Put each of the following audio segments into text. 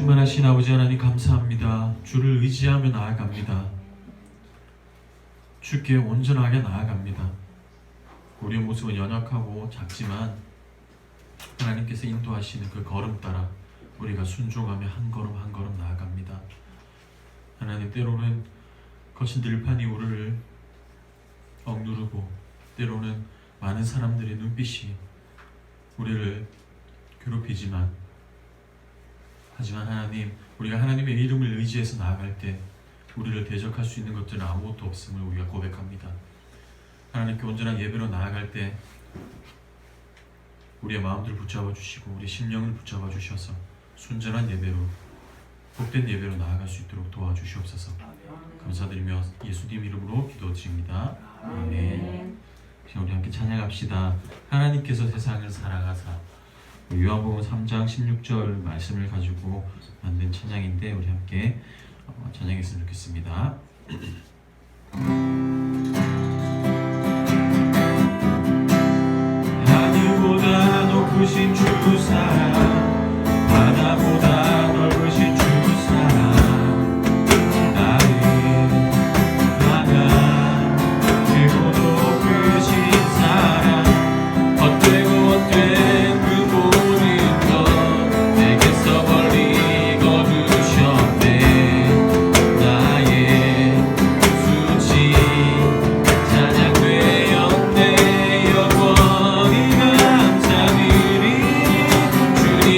충만하신 아버지 하나님 감사합니다. 주를 의지하며 나아갑니다. 주께 온전하게 나아갑니다. 우리의 모습은 연약하고 작지만 하나님께서 인도하시는 그 걸음 따라 우리가 순종하며 한 걸음 한 걸음 나아갑니다. 하나님, 때로는 거친 들판이 우리를 억누르고 때로는 많은 사람들의 눈빛이 우리를 괴롭히지만 하지만 하나님, 우리가 하나님의 이름을 의지해서 나아갈 때 우리를 대적할 수 있는 것들은 아무것도 없음을 우리가 고백합니다. 하나님께 온전한 예배로 나아갈 때 우리의 마음들을 붙잡아 주시고 우리 심령을 붙잡아 주셔서 순전한 예배로, 복된 예배로 나아갈 수 있도록 도와주시옵소서. 감사드리며 예수님 이름으로 기도드립니다. 아멘. 우리 함께 찬양합시다. 하나님께서 세상을 사랑하사. 요한복음 3장 16절 말씀을 가지고 만든 찬양인데 우리 함께 찬양했으면 좋겠습니다. 하늘보다 높으신 주 사랑, 바다보다 넓으신 주 사랑, 나를 향한 최고 높으신 사랑, 헛되고 헛된 그 모든 것 내게서 멀리 거두셨네. 나의 수치 찬양되었네. 영원히 감사드리 주님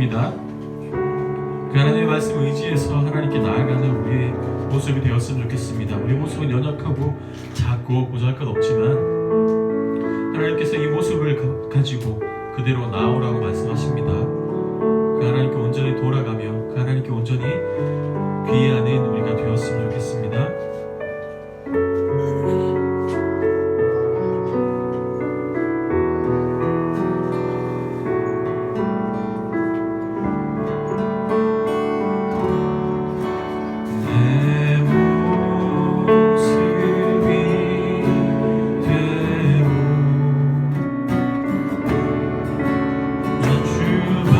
좋겠습니다. 그 하나님의 말씀 의지해서 하나님께 나아가는 우리의 모습이 되었으면 좋겠습니다. 우리의 모습은 연약하고 작고 보잘것없지만 하나님께서 이 모습을 가지고 그대로 나오라고 말씀하십니다. 그 하나님께 온전히 돌아가며 그 하나님께 온전히 귀의하는 우리가 되었으면 좋겠습니다. 주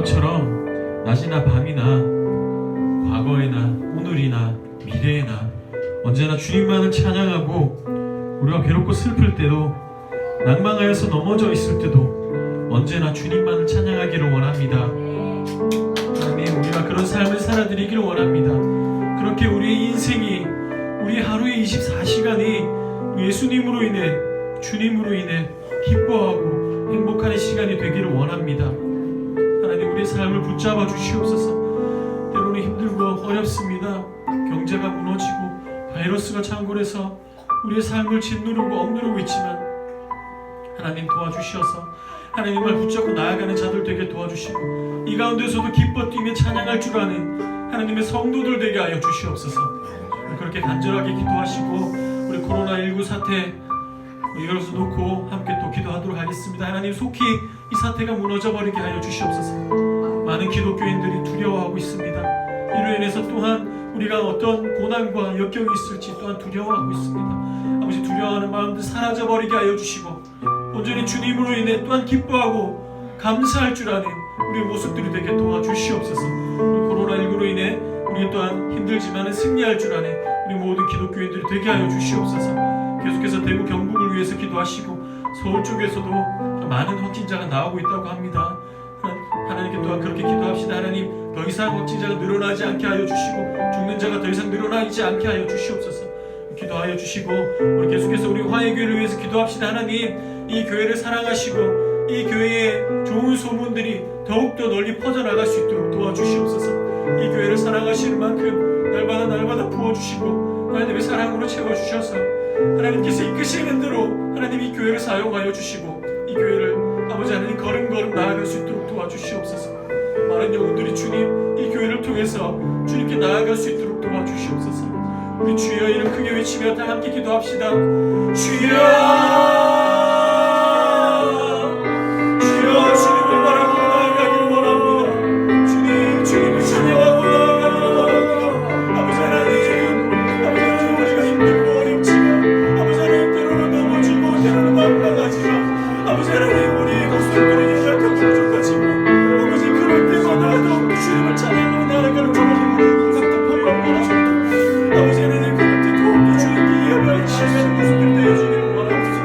것처럼 낮이나 밤이나 과거에나 오늘이나 미래에나 언제나 주님만을 찬양하고 우리가 괴롭고 슬플 때도 낭망하여서 넘어져 있을 때도 언제나 주님만을 찬양하기를 원합니다. 하나님, 우리가 그런 삶을 살아드리기를 원합니다. 그렇게 우리의 인생이, 우리 하루의 24시간이 예수님으로 인해, 주님으로 인해 기뻐하고 행복한 시간이 되기를 원합니다. 하나님, 우리의 삶을 붙잡아 주시옵소서. 때로는 힘들고 어렵습니다. 경제가 무너지고 바이러스가 창궐해서 우리의 삶을 짓누르고 억누르고 있지만 하나님 도와주시어서 하나님을 붙잡고 나아가는 자들 되게 도와주시고 이 가운데서도 기뻐 뛰며 찬양할 줄 아는 하나님의 성도들 되게 하여 주시옵소서. 그렇게 간절하게 기도하시고 우리 코로나19 사태 이것을 놓고 함께 또 기도하도록 하겠습니다. 하나님, 속히 이 사태가 무너져 버리게 하여 주시옵소서. 많은 기독교인들이 두려워하고 있습니다. 이로 인해서 또한 우리가 어떤 고난과 역경이 있을지 또한 두려워하고 있습니다. 아버지, 두려워하는 마음들 사라져 버리게 하여 주시고 온전히 주님으로 인해 또한 기뻐하고 감사할 줄 아는 우리의 모습들이 되게 도와주시옵소서. 코로나19로 인해 우리 또한 힘들지만 승리할 줄 아는 우리 모든 기독교인들이 되게 하여 주시옵소서. 계속해서 대구 경북을 위해서 기도하시고 서울 쪽에서도 많은 확진자가 나오고 있다고 합니다. 하나님께 또한 그렇게 기도합시다. 하나님, 더 이상 확진자가 늘어나지 않게 하여 주시고 죽는 자가 더 이상 늘어나지 않게 하여 주시옵소서. 기도하여 주시고 우리 계속해서 우리 화해교회를 위해서 기도합시다. 하나님, 이 교회를 사랑하시고 이 교회의 좋은 소문들이 더욱더 널리 퍼져나갈 수 있도록 도와주시옵소서. 이 교회를 사랑하시는 만큼 날마다 부어주시고 하나님의 사랑으로 채워주셔서 하나님께서 이끄시는 대로 하나님 이 교회를 사용하여 주시고 이 교회를 아버지 하나님 걸음걸음 나아갈 수 있도록 도와주시옵소서. 많은 영혼들이 주님 이 교회를 통해서 주님께 나아갈 수 있도록 도와주시옵소서. 우리 주여 이름 크게 외치며 다 함께 기도합시다. 주여, 주님을 바라고 나아가기를 원합니다. 주님을 찬양하고 나아가기를 원합니다. 아버지 하나님, 우리가 힘들고 어렵지만 아버지 하나님 때로는 넘어지고 때로는 망가지만 아버지 하나님 우리의 모습들이 연약하고 부족하지만 아버지 그럴 때마다 더욱 주님을 찬양하고 나아가는 저를 답답하고 원하십니다. 아버지 하나님 그럴 때 더욱더 주님께 예배하는 시간의 모습을 내어주기를 원합니다.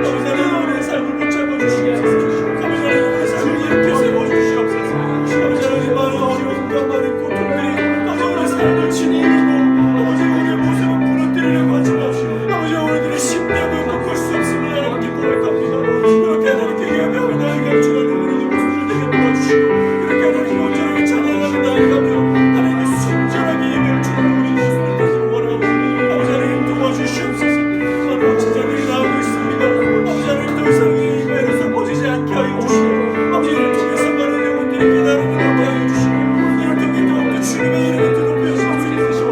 아버지 하나님 우리의 삶을 붙잡아 주시옵소서. 아버지 하나님 우리의 삶을 이렇게 세워주시옵소서. 아버지 하나님 많은 어려움과 많은 고통들이 아버지 우리의 삶을 치니이고 아버지 우리의 모습을 무너뜨리려고 하지 마시오. 아버지 우리들의 심령을 바꿀 수 없음을 하나님께 고백합니다. 그렇게 하나님께 예배하며 나아갈 줄 아는 우리의 모습을 되게 도와주시고 그렇게 하나님께 온전하게 찬양하며 나아가며 하나님께 순전하게 예배를 주는 우리 모습을 되기를 원하고 아버지 하나님 도와주시옵소서. 많은 확진자들이 나오고 있습니다. 아버지 하나님 더 이상 이 예배에서 꺼지지 않게 하여 주시고 아버지 이를 통해서 많은 영혼들이 깨달음을 얻게 하여 주시고 이를 통해 더욱더 주님의 이름을 드높여 세워주시옵소서.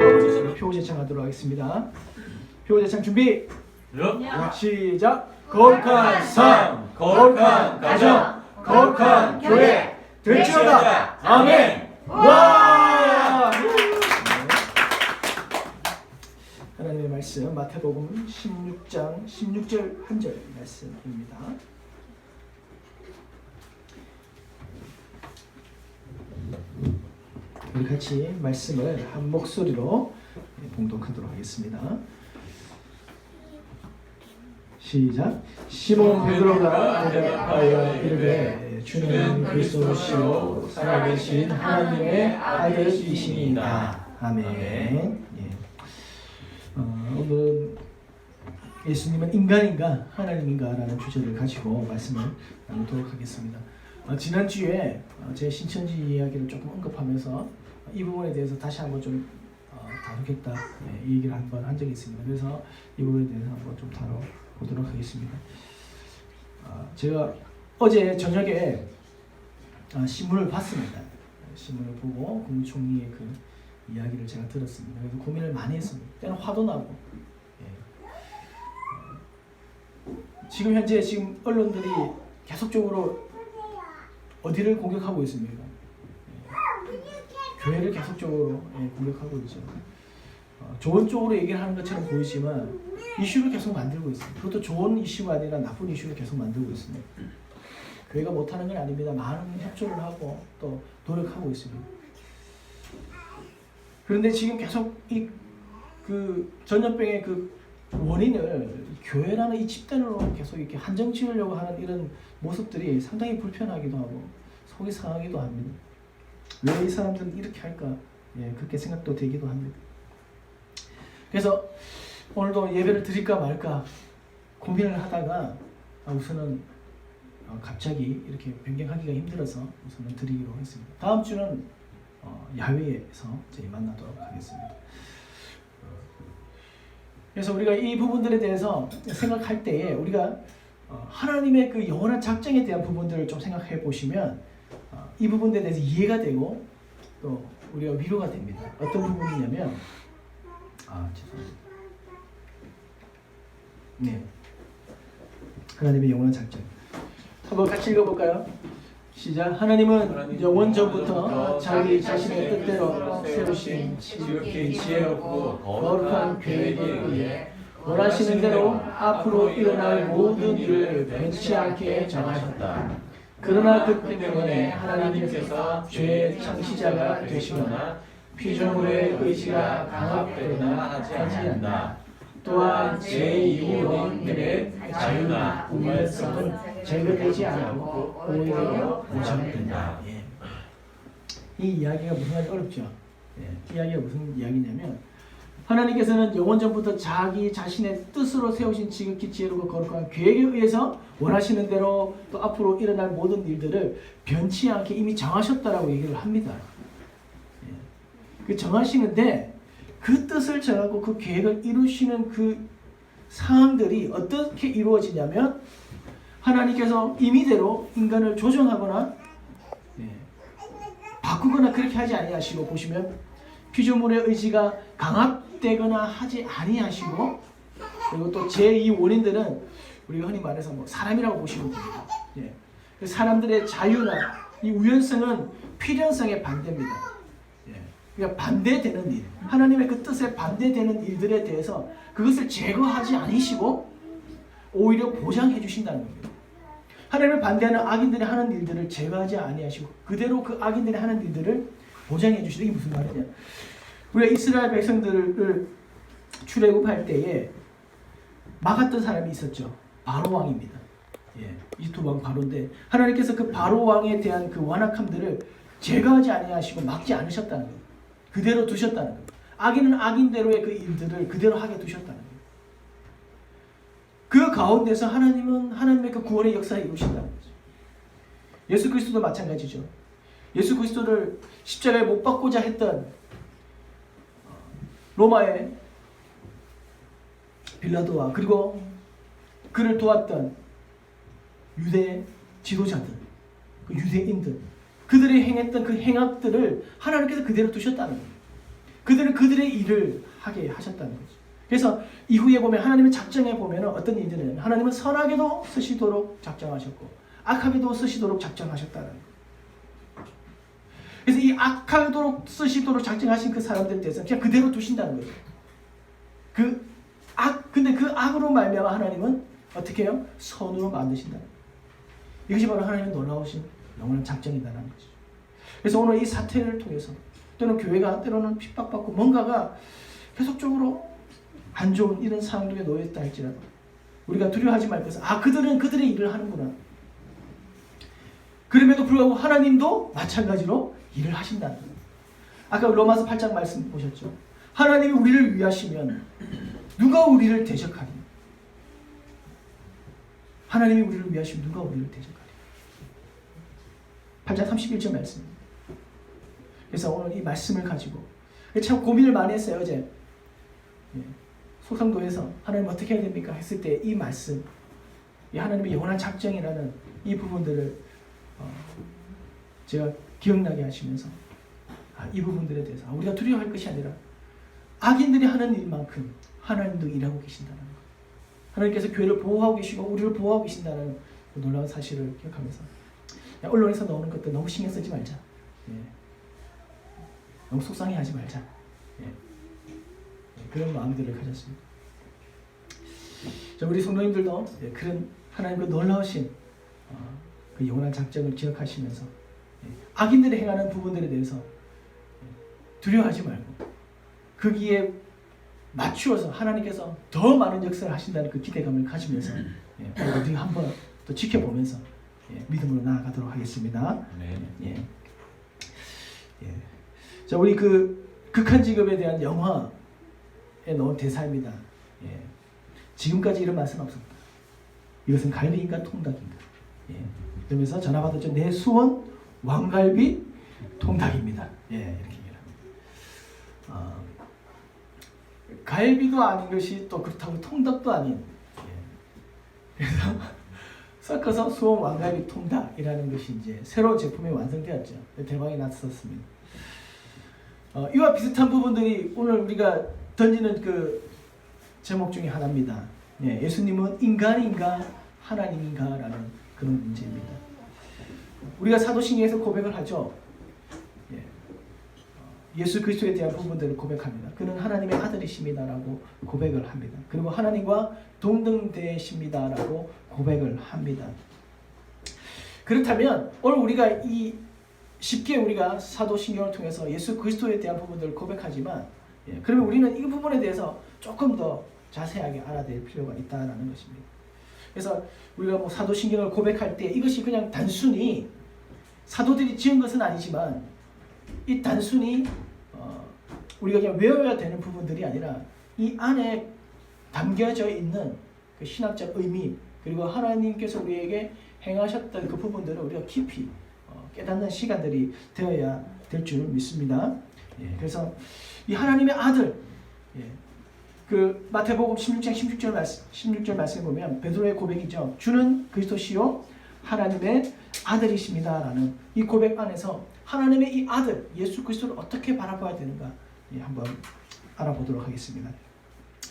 아버지 표제 창하도록 하겠습니다. 표제 창 준비. 네. 시작. 거룩한 삶, 거룩한 가정, 거룩한 교회 될지어다. 아멘. 와! 하나님의 말씀 마태복음 16장 16절 1절 말씀입니다. 우리 같이 말씀을 한 목소리로 봉독하도록 하겠습니다. 시작. 시몬 베드로가 대답하여 이르되 주는 그리스도시요 살아계신 하나님의 아들이시니이다. 아멘. 예. 오늘 예수님은 인간인가 하나님인가라는 주제를 가지고 말씀을 나누도록 하겠습니다. 지난주에 제 신천지 이야기를 조금 언급하면서 이 부분에 대해서 다시 한번 좀 다루겠다 이 얘기를 한번 한 적이 있습니다. 그래서 이 부분에 대해서 한번 좀 다뤄보도록 하겠습니다. 제가 어제 저녁에 신문을 봤습니다. 신문을 보고 국무총리의 그 이야기를 제가 들었습니다. 그래서 고민을 많이 했습니다. 때는 화도 나고 지금 현재 언론들이 계속적으로 어디를 공격하고 있습니까? 교회를 계속적으로 공격하고 있죠. 좋은 쪽으로 얘기를 하는 것처럼 보이지만 이슈를 계속 만들고 있습니다. 그것도 좋은 이슈가 아니라 나쁜 이슈를 계속 만들고 있습니다. 교회가 못하는 건 아닙니다. 많은 협조를 하고 또 노력하고 있습니다. 그런데 지금 계속 그 전염병의 그 원인을 교회라는 이 집단으로 계속 이렇게 한정 지으려고 하는 이런 모습들이 상당히 불편하기도 하고 속이 상하기도 합니다. 왜 이 사람들은 이렇게 할까? 예, 그렇게 생각도 되기도 합니다. 그래서 오늘도 예배를 드릴까 말까 고민을 하다가 우선은 갑자기 이렇게 변경하기가 힘들어서 우선은 드리기로 했습니다. 다음 주는 야외에서 저희 만나도록 하겠습니다. 그래서 우리가 이 부분들에 대해서 생각할 때에 우리가 하나님의 그 영원한 작정에 대한 부분들을 좀 생각해 보시면 이 부분에 대해서 이해가 되고 또 우리가 위로가 됩니다. 어떤 부분이냐면 죄송합니다. 네, 하나님의 영원한 작정. 한번 같이 읽어볼까요? 시작. 하나님은 영원 전부터 자기 자신의 뜻대로 세우신 지극히 지혜롭고 거룩한 계획에 의해 원하시는 대로 앞으로 일어날 모든 일을 변치 않게 정하셨다. 그러나 그 때문에 하나님께서 죄의 창시자가 되시거나 피조물의 의지가 강압되거나 하지 않는다. 또한 제2원들의 자유나 우월성은 제거되지 않고 오히려 보장된다. 예. 이 이야기가 무슨 말이 어렵죠? 이 이야기가 무슨 이야기냐면 하나님께서는 영원 전부터 자기 자신의 뜻으로 세우신 지극히 지혜롭고 거룩한 계획에 의해서 원하시는 대로 또 앞으로 일어날 모든 일들을 변치 않게 이미 정하셨다라고 얘기를 합니다. 그 정하시는데 그 뜻을 정하고 그 계획을 이루시는 그 상황들이 어떻게 이루어지냐면 하나님께서 임의대로 인간을 조정하거나 바꾸거나 그렇게 하지 아니하시고 보시면 피조물의 의지가 강압되거나 하지 아니하시고 그리고 또 제2 원인들은 우리가 흔히 말해서 뭐 사람이라고 보시면 됩니다. 예. 사람들의 자유나 이 우연성은 필연성에 반대입니다. 그러니까 반대되는 일, 하나님의 그 뜻에 반대되는 일들에 대해서 그것을 제거하지 않으시고 오히려 보장해 주신다는 겁니다. 하나님을 반대하는 악인들이 하는 일들을 제거하지 아니하시고 그대로 그 악인들이 하는 일들을 보장해 주시는 게 무슨 말이냐? 우리가 이스라엘 백성들을 출애굽할 때에 막았던 사람이 있었죠. 바로 왕입니다. 이집트 왕 바로인데 하나님께서 그 바로 왕에 대한 그 완악함들을 제거하지 아니하시고 막지 않으셨다는 거예요. 그대로 두셨다는 거예요. 악인은 악인대로의 그 일들을 그대로 하게 두셨다는 거예요. 그 가운데서 하나님은 하나님의 그 구원의 역사를 이루신다는 거죠. 예수 그리스도도 마찬가지죠. 예수 그리스도를 십자가에 못 박고자 했던 로마의 빌라도와 그리고 그를 도왔던 유대 지도자들, 그 유대인들, 그들이 행했던 그 행악들을 하나님께서 그대로 두셨다는 거예요. 그들은 그들의 일을 하게 하셨다는 거죠. 그래서 이후에 보면 하나님의 작정에 보면 어떤 일들은 하나님은 선하게도 쓰시도록 작정하셨고 악하게도 쓰시도록 작정하셨다는 거예요. 그래서 이 악하도록 쓰시도록 작정하신 그 사람들에 대해서 그냥 그대로 두신다는 거죠. 근데 그 악으로 말미암아 하나님은 어떻게 해요? 선으로 만드신다는 거예요. 이것이 바로 하나님의 놀라우신 영원한 작정이라는 거죠. 그래서 오늘 이 사태를 통해서 또는 교회가 때로는 핍박받고 뭔가가 계속적으로 안 좋은 이런 상황에 놓여있다 할지라도 우리가 두려워하지 말 것은 그들은 그들의 일을 하는구나. 그럼에도 불구하고 하나님도 마찬가지로 일을 하신다는 거예요. 아까 로마서 8장 말씀 보셨죠? 하나님이 우리를 위하시면 누가 우리를 대적하리? 하나님이 우리를 위하시면 누가 우리를 대적하리? 8장 31절 말씀입니다. 그래서 오늘 이 말씀을 가지고 참 고민을 많이 했어요. 어제 소상도에서 하나님 어떻게 해야 됩니까? 했을 때 이 말씀, 이 하나님의 영원한 작정이라는 이 부분들을 제가 기억나게 하시면서 이 부분들에 대해서 우리가 두려워할 것이 아니라 악인들이 하는 일만큼 하나님도 일하고 계신다는 것, 하나님께서 교회를 보호하고 계시고 우리를 보호하고 계신다는 그 놀라운 사실을 기억하면서 언론에서 나오는 것들 너무 신경 쓰지 말자. 너무 속상해하지 말자. 그런 마음들을 가졌습니다. 자, 우리 성도님들도 그런 하나님의 놀라우신 그 영원한 작정을 기억하시면서 악인들이 행하는 부분들에 대해서 두려워하지 말고 거기에 맞추어서 하나님께서 더 많은 역사를 하신다는 그 기대감을 가지면서 우리 한번 또 지켜보면서 믿음으로 나아가도록 하겠습니다. 네. 자, 우리 그 극한 직업에 대한 영화에 넣은 대사입니다. 지금까지 이런 말씀은 없었다. 이것은 갈비인가 통닭인가. 그러면서 전화 받았죠. 내 수원 왕갈비 통닭입니다. 이렇게 얘기합니다. 갈비도 아닌 것이 또 그렇다고 통닭도 아닌. 그래서 섞어서 수원 왕갈비 통닭이라는 것이 이제 새로운 제품이 완성되었죠. 대박이 났었습니다. 이와 비슷한 부분들이 오늘 우리가 던지는 그 제목 중에 하나입니다. 예수님은 인간인가 하나님인가라는 그런 문제입니다. 우리가 사도신경에서 고백을 하죠. 예수 그리스도에 대한 부분들을 고백합니다. 그는 하나님의 아들이십니다라고 고백을 합니다. 그리고 하나님과 동등되십니다라고 고백을 합니다. 그렇다면 오늘 우리가 쉽게 우리가 사도신경을 통해서 예수 그리스도에 대한 부분들을 고백하지만 그러면 우리는 이 부분에 대해서 조금 더 자세하게 알아낼 필요가 있다는 것입니다. 그래서 우리가 뭐 사도신경을 고백할 때 이것이 그냥 단순히 사도들이 지은 것은 아니지만 이 단순히 우리가 그냥 외워야 되는 부분들이 아니라 이 안에 담겨져 있는 그 신학적 의미 그리고 하나님께서 우리에게 행하셨던 그 부분들을 우리가 깊이 깨닫는 시간들이 되어야 될 줄 믿습니다. 그래서 이 하나님의 아들 그 마태복음 16장 16절 말씀에 보면 베드로의 고백이죠. 주는 그리스도시요 하나님의 아들이십니다라는 이 고백 안에서 하나님의 이 아들 예수 그리스도를 어떻게 바라봐야 되는가 한번 알아보도록 하겠습니다.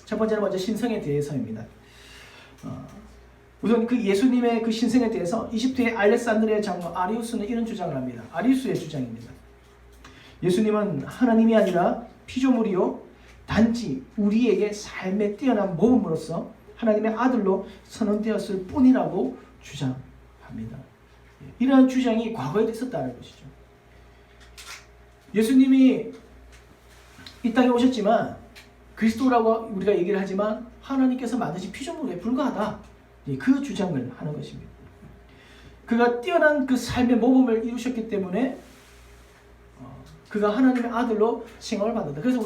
첫 번째는 먼저 신성에 대해서입니다. 우선 그 예수님의 그 신성에 대해서 이집트의 알렉산드리아 장로 아리우스는 이런 주장을 합니다. 아리우스의 주장입니다. 예수님은 하나님이 아니라 피조물이요 단지 우리에게 삶에 뛰어난 모범으로서 하나님의 아들로 선언되었을 뿐이라고 주장합니다. 이러한 주장이 과거에도 있었다는 것이죠. 예수님이 이 땅에 오셨지만 그리스도라고 우리가 얘기를 하지만 하나님께서 만드신 피조물에 불과하다. 그 주장을 하는 것입니다. 그가 뛰어난 그 삶의 모범을 이루셨기 때문에 그가 하나님의 아들로 칭함을 받는다. 그래서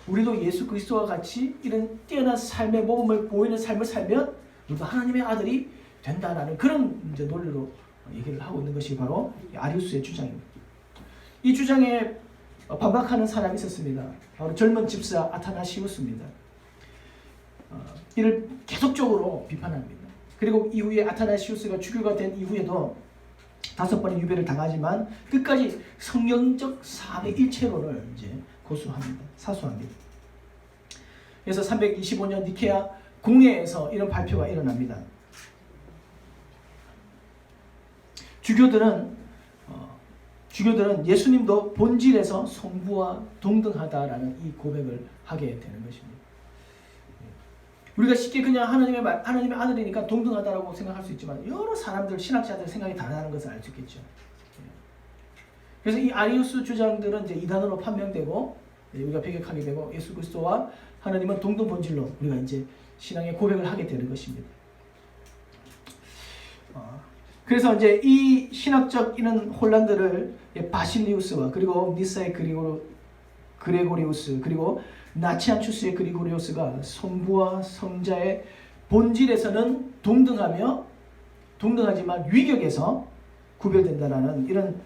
우리도 예수 그리스도와 같이 이런 뛰어난 삶의 모범을 보이는 삶을 살면 우리도 하나님의 아들이 된다라는 그런 이제 논리로 얘기를 하고 있는 것이 바로 아리우스의 주장입니다. 이 주장에 반박하는 사람이 있었습니다. 바로 젊은 집사 아타나시우스입니다. 이를 계속적으로 비판합니다. 그리고 이후에 아타나시우스가 주교가 된 이후에도 5번의 유배를 당하지만 끝까지 성경적 삼위일체론을 이제 고수합니다. 사수합니다. 그래서 325년 니케아 공회에서 이런 발표가 일어납니다. 주교들은 예수님도 본질에서 성부와 동등하다라는 이 고백을 하게 되는 것입니다. 우리가 쉽게 그냥 하나님의 아들이니까 동등하다라고 생각할 수 있지만 여러 사람들, 신학자들 생각이 다르다는 것을 알 수 있겠죠. 그래서 이 아리우스 주장들은 이제 이단으로 판명되고 우리가 배격하게 되고 예수 그리스도와 하나님은 동등 본질로 우리가 이제 신앙의 고백을 하게 되는 것입니다. 그래서 이제 이 신학적 이런 혼란들을 바실리우스와 그리고 니사의 그레고리우스 그리고 나치안추스의 그리고리우스가 성부와 성자의 본질에서는 동등하지만 위격에서 구별된다라는 이런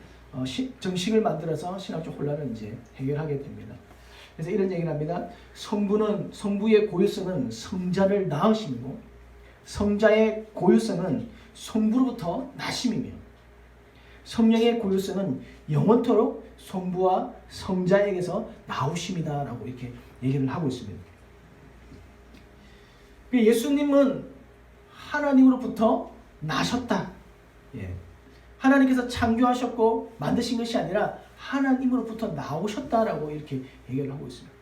정식을 만들어서 신학적 혼란을 이제 해결하게 됩니다. 그래서 이런 얘기를 합니다. 성부의 고유성은 성자를 낳으심이고 성자의 고유성은 성부로부터 나심이며 성령의 고유성은 영원토록 성부와 성자에게서 나오심이다라고 이렇게 얘기를 하고 있습니다. 예수님은 하나님으로부터 나셨다. 하나님께서 창조하셨고 만드신 것이 아니라 하나님으로부터 나오셨다라고 이렇게 얘기를 하고 있습니다.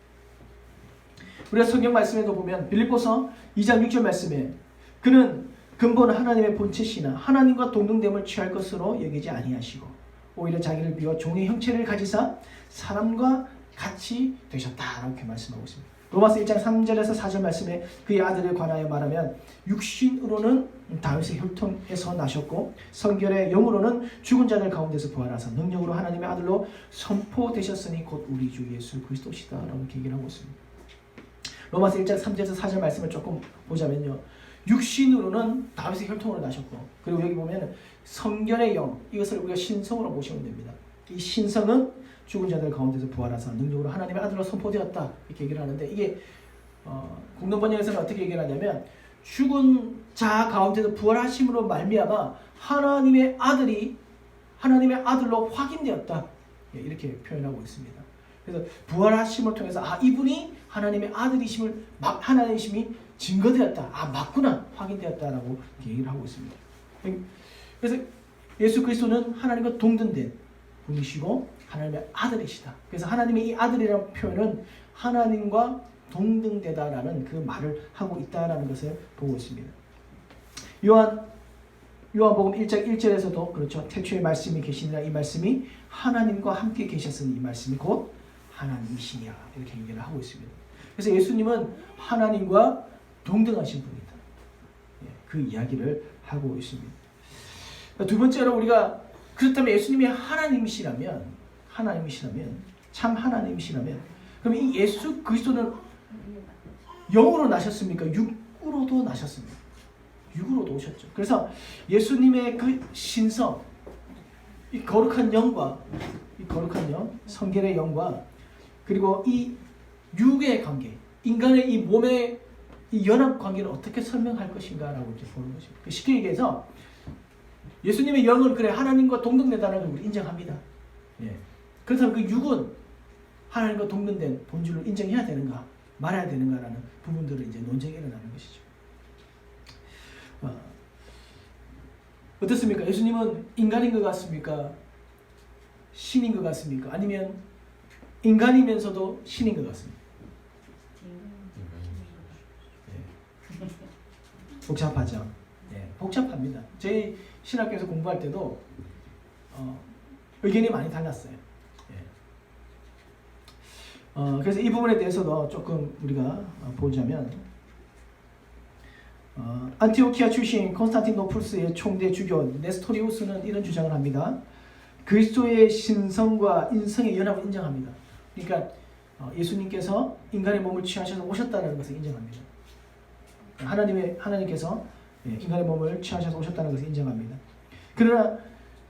우리가 성경 말씀에도 보면 빌립보서 2장 6절 말씀에 그는 근본 하나님의 본체시나 하나님과 동등됨을 취할 것으로 여기지 아니하시고 오히려 자기를 비워 종의 형체를 가지사 사람과 같이 되셨다라고 이렇게 말씀하고 있습니다. 로마서 1장 3절에서 4절 말씀에 그의 아들에 관하여 말하면 육신으로는 다윗의 혈통에서 나셨고 성결의 영으로는 죽은 자들 가운데서 부활하사 능력으로 하나님의 아들로 선포되셨으니 곧 우리 주 예수 그리스도시다라고 이렇게 얘기를 하고 있습니다. 로마서 1장 3절에서 4절 말씀을 조금 보자면요. 육신으로는 다윗의 혈통으로 나셨고 그리고 여기 보면 성결의 영 이것을 우리가 신성으로 보시면 됩니다. 이 신성은 죽은 자들 가운데서 부활하사 능력으로 하나님의 아들로 선포되었다 이렇게 얘기를 하는데 이게 공동 번역에서는 어떻게 얘기를 하냐면 죽은 자 가운데서 부활하심으로 말미암아 하나님의 아들이 하나님의 아들로 확인되었다 이렇게 표현하고 있습니다. 그래서 부활하심을 통해서 이분이 하나님의 아들이심을 하나님이심이 증거되었다. 맞구나 확인되었다라고 얘기를 하고 있습니다. 그래서 예수 그리스도는 하나님과 동등된 분이시고 하나님의 아들이시다. 그래서 하나님의 이 아들이라는 표현은 하나님과 동등되다라는 그 말을 하고 있다라는 것을 보고 있습니다. 요한복음 1장 1절에서도 그렇죠. 태초에 말씀이 계시니라 이 말씀이 하나님과 함께 계셨으니 이 말씀이 곧 하나님이시니라 이렇게 얘기를 하고 있습니다. 그래서 예수님은 하나님과 동등하신 분이다. 그 이야기를 하고 있습니다. 두 번째로 우리가 그렇다면 예수님이 하나님이시라면 참 하나님이시라면 그럼 이 예수 그리스도는 영으로 나셨습니까? 육으로도 나셨습니다. 육으로도 오셨죠. 그래서 예수님의 그 신성, 이 거룩한 영과 이 거룩한 영, 성결의 영과 그리고 이 육의 관계, 인간의 이 몸의 이 연합 관계를 어떻게 설명할 것인가라고 이제 보는 것입니다. 쉽게 얘기해서 예수님의 영은 그래 하나님과 동등되다는 걸 우리 인정합니다. 그렇다면 그 육은 하나님과 동등된 본질로 인정해야 되는가 말아야 되는가라는 부분들을 이제 논쟁이 일어나는 것이죠. 어떻습니까? 예수님은 인간인 것 같습니까? 신인 것 같습니까? 아니면 인간이면서도 신인 것 같습니까? 복잡하죠. 복잡합니다. 저희 신학교에서 공부할 때도 의견이 많이 달랐어요. 그래서 이 부분에 대해서도 조금 우리가 보자면 안티오키아 출신 콘스탄티노플스의 총대 주교 네스토리우스는 이런 주장을 합니다. 그리스도의 신성과 인성의 연합을 인정합니다. 그러니까 예수님께서 인간의 몸을 취하셔서 오셨다는 것을 인정합니다. 하나님께서 인간의 몸을 취하셔서 오셨다는 것을 인정합니다. 그러나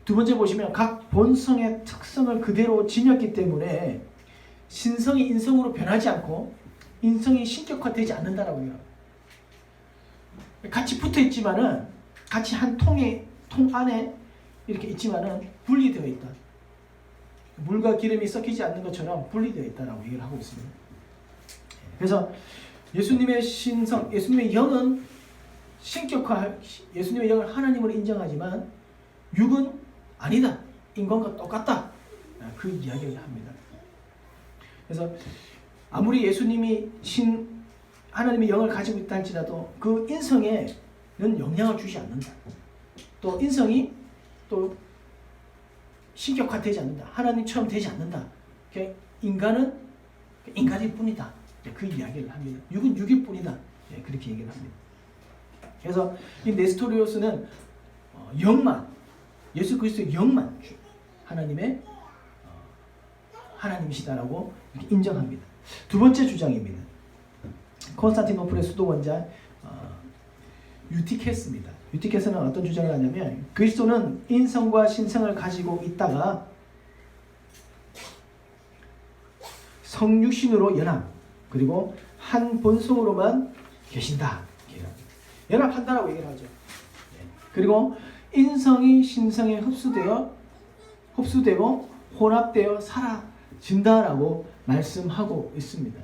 두 번째 보시면 각 본성의 특성을 그대로 지녔기 때문에 신성이 인성으로 변하지 않고 인성이 신격화되지 않는다라고 해요. 같이 붙어 있지만은 같이 한 통 안에 이렇게 있지만은 분리되어 있다. 물과 기름이 섞이지 않는 것처럼 분리되어 있다라고 얘기를 하고 있습니다. 그래서 예수님의 신성, 예수님의 영은 예수님의 영을 하나님으로 인정하지만 육은 아니다. 인간과 똑같다. 그 이야기를 합니다. 그래서 아무리 예수님이 하나님의 영을 가지고 있다 할지라도 그 인성에는 영향을 주지 않는다. 또 인성이 또 신격화되지 않는다. 하나님처럼 되지 않는다. 인간은 인간일 뿐이다. 그 이야기를 합니다. 육은 육일 뿐이다. 그렇게 얘기를 합니다. 그래서 이 네스토리오스는 영만, 예수 그리스도의 영만 하나님이시다라고 이렇게 인정합니다. 두 번째 주장입니다. 콘스탄티노플의 수도원자 유티케스입니다. 유티케스는 어떤 주장을 하냐면 그리스도는 인성과 신성을 가지고 있다가 성육신으로 연합 그리고 한 본성으로만 계신다. 연합한다라고 얘기를 하죠. 그리고 인성이 신성에 흡수되고 혼합되어 사라진다라고 말씀하고 있습니다.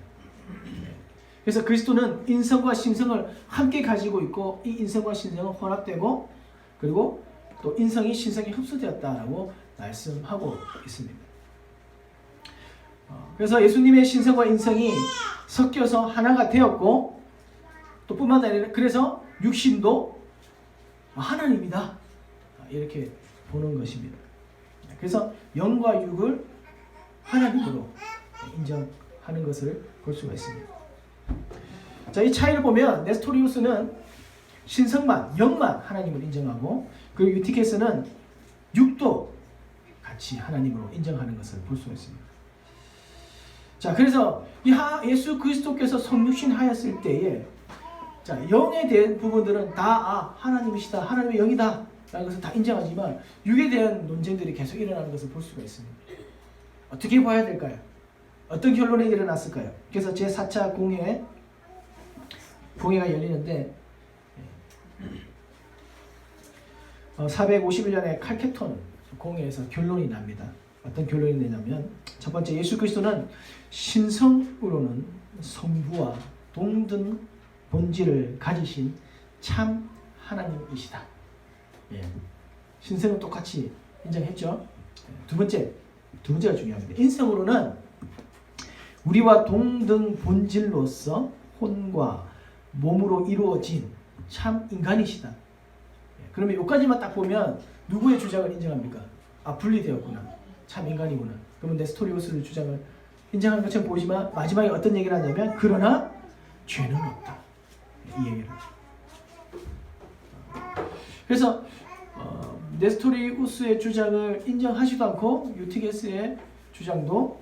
그래서 그리스도는 인성과 신성을 함께 가지고 있고 이 인성과 신성은 혼합되고 그리고 또 인성이 신성에 흡수되었다라고 말씀하고 있습니다. 그래서 예수님의 신성과 인성이 섞여서 하나가 되었고 또 뿐만 아니라 그래서 육신도 하나님이다. 이렇게 보는 것입니다. 그래서 영과 육을 하나님으로 인정하는 것을 볼 수가 있습니다. 자, 이 차이를 보면 네스토리우스는 신성만, 영만 하나님을 인정하고, 그리고 유티케스는 육도 같이 하나님으로 인정하는 것을 볼 수가 있습니다. 자, 그래서 예수 그리스도께서 성육신 하였을 때에, 자, 영에 대한 부분들은 다 하나님이시다, 하나님의 영이다 라는 것을 다 인정하지만 육에 대한 논쟁들이 계속 일어나는 것을 볼 수가 있습니다. 어떻게 봐야 될까요? 어떤 결론이 일어났을까요? 그래서 제4차 공회가 열리는데 451년에 칼케톤 공회에서 결론이 납니다. 어떤 결론이 내냐면, 첫 번째, 예수 그리스도는 신성으로는 성부와 동등 본질을 가지신 참 하나님이시다. 신성은 똑같이 인정했죠. 두 번째가 중요합니다. 인성으로는 우리와 동등 본질로서 혼과 몸으로 이루어진 참 인간이시다. 그러면 여기까지만 딱 보면 누구의 주장을 인정합니까? 분리되었구나, 참 인간이구나. 그러면 네스토리우스의 주장을 인정하는 것처럼 보이지만 마지막에 어떤 얘기를 하냐면, 그러나 죄는 없다, 이 얘기를 하죠. 그래서 네스토리우스의 주장을 인정하지도 않고 유티게스의 주장도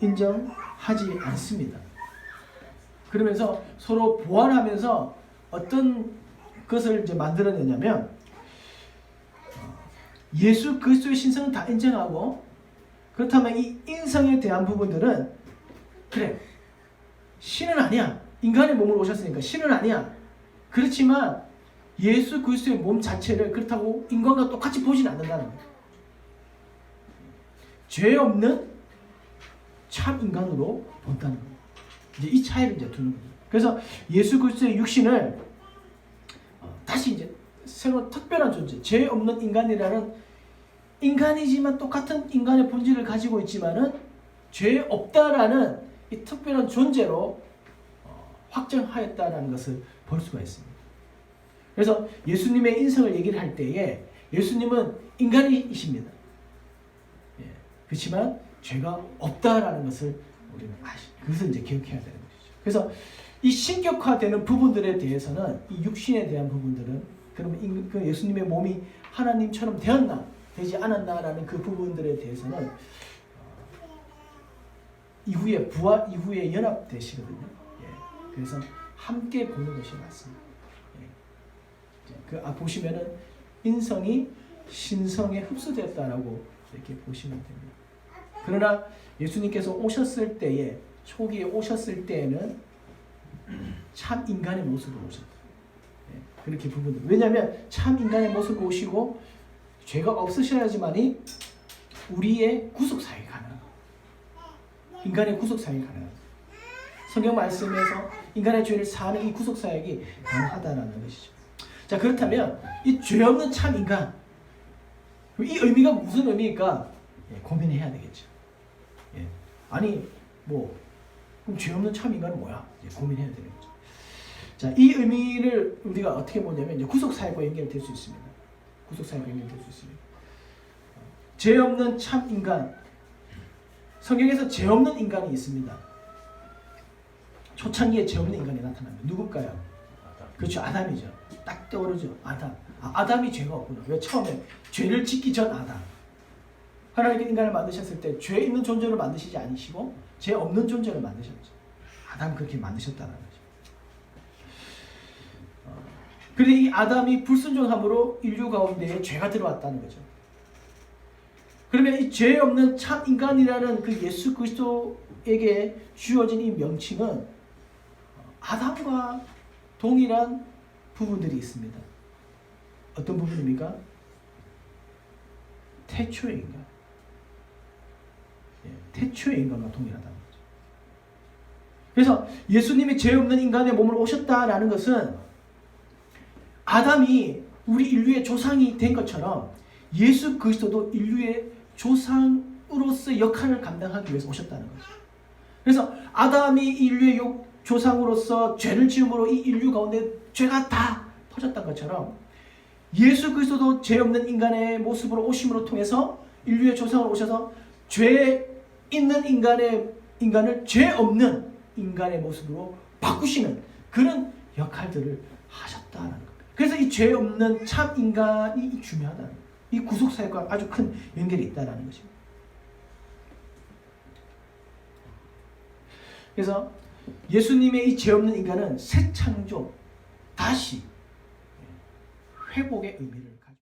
인정하지 않습니다. 그러면서 서로 보완하면서 어떤 것을 이제 만들어내냐면, 예수 그리스도의 신성은 다 인정하고, 그렇다면 이 인성에 대한 부분들은, 그래, 신은 아니야, 인간의 몸으로 오셨으니까 신은 아니야, 그렇지만 예수 그리스도의 몸 자체를 그렇다고 인간과 똑같이 보진 않는다는 거예요. 죄 없는 참 인간으로 본다는 거예요. 이제 이 차이를 이제 두는 거예요. 그래서 예수 그리스도의 육신을 다시 이제 새로운 특별한 존재, 죄 없는 인간이라는, 인간이지만 똑같은 인간의 본질을 가지고 있지만은 죄 없다라는 이 특별한 존재로 확정하였다라는 것을 볼 수가 있습니다. 그래서 예수님의 인성을 얘기를 할 때에 예수님은 인간이십니다. 그렇지만 죄가 없다라는 것을 우리는 그것을 이제 기억해야 되는 것이죠. 그래서 이 신격화되는 부분들에 대해서는, 이 육신에 대한 부분들은, 그러면 그 예수님의 몸이 하나님처럼 되었나 되지 않았나라는 그 부분들에 대해서는 이후에 부활 이후에 연합되시거든요. 그래서 함께 보는 것이 맞습니다. 보시면은 인성이 신성에 흡수되었다라고 이렇게 보시면 됩니다. 그러나 예수님께서 오셨을 때에, 초기에 오셨을 때에는 참 인간의 모습으로 오셨다. 그렇게 부분들. 왜냐하면 참 인간의 모습으로 오시고 죄가 없으셔야지만이 우리의 구속 사역이 가능합니다. 인간의 구속 사역이 가능합니다. 성경 말씀에서 인간의 죄를 사하는 이 구속 사역이 가능하다라는 것이죠. 자, 그렇다면 이 죄 없는 참 인간, 이 의미가 무슨 의미일까? 고민해야 되겠죠. 아니 그럼 죄 없는 참 인간은 뭐야? 고민해야 되는 거죠. 자, 이 의미를 우리가 어떻게 보냐면 이제 구속 사역과 연결될 수 있습니다. 구속 사역과 연결될 수 있습니다. 죄 없는 참 인간, 성경에서 죄 없는 인간이 있습니다. 초창기에 죄 없는 인간이 나타납니다. 누굴까요? 그렇죠, 아담이죠. 딱 떠오르죠, 아담. 아담이 죄가 없구나. 왜? 처음에 죄를 짓기 전 아담. 하나님께 인간을 만드셨을 때 죄 있는 존재를 만드시지 않으시고 죄 없는 존재를 만드셨죠. 아담 그렇게 만드셨다는 거죠. 그런데 이 아담이 불순종함으로 인류 가운데에 죄가 들어왔다는 거죠. 그러면 이 죄 없는 참 인간이라는 그 예수 그리스도에게 주어진 이 명칭은 아담과 동일한 부분들이 있습니다. 어떤 부분입니까? 태초의 인간. 태초의 인간과 동일하다는 거죠. 그래서 예수님이 죄 없는 인간의 몸을 오셨다라는 것은 아담이 우리 인류의 조상이 된 것처럼 예수 그리스도도 인류의 조상으로서 역할을 감당하기 위해서 오셨다는 거죠. 그래서 아담이 인류의 조상으로서 죄를 지음으로 이 인류 가운데 죄가 다 퍼졌던 것처럼 예수 그리스도도 죄 없는 인간의 모습으로 오심으로 통해서 인류의 조상으로 오셔서 죄 있는 인간을 죄 없는 인간의 모습으로 바꾸시는 그런 역할들을 하셨다는 겁니다. 그래서 이 죄 없는 참 인간이 중요하다는 거예요. 이 구속 사역과 아주 큰 연결이 있다는 거죠. 그래서 예수님의 이 죄 없는 인간은 새 창조, 다시 회복의 의미를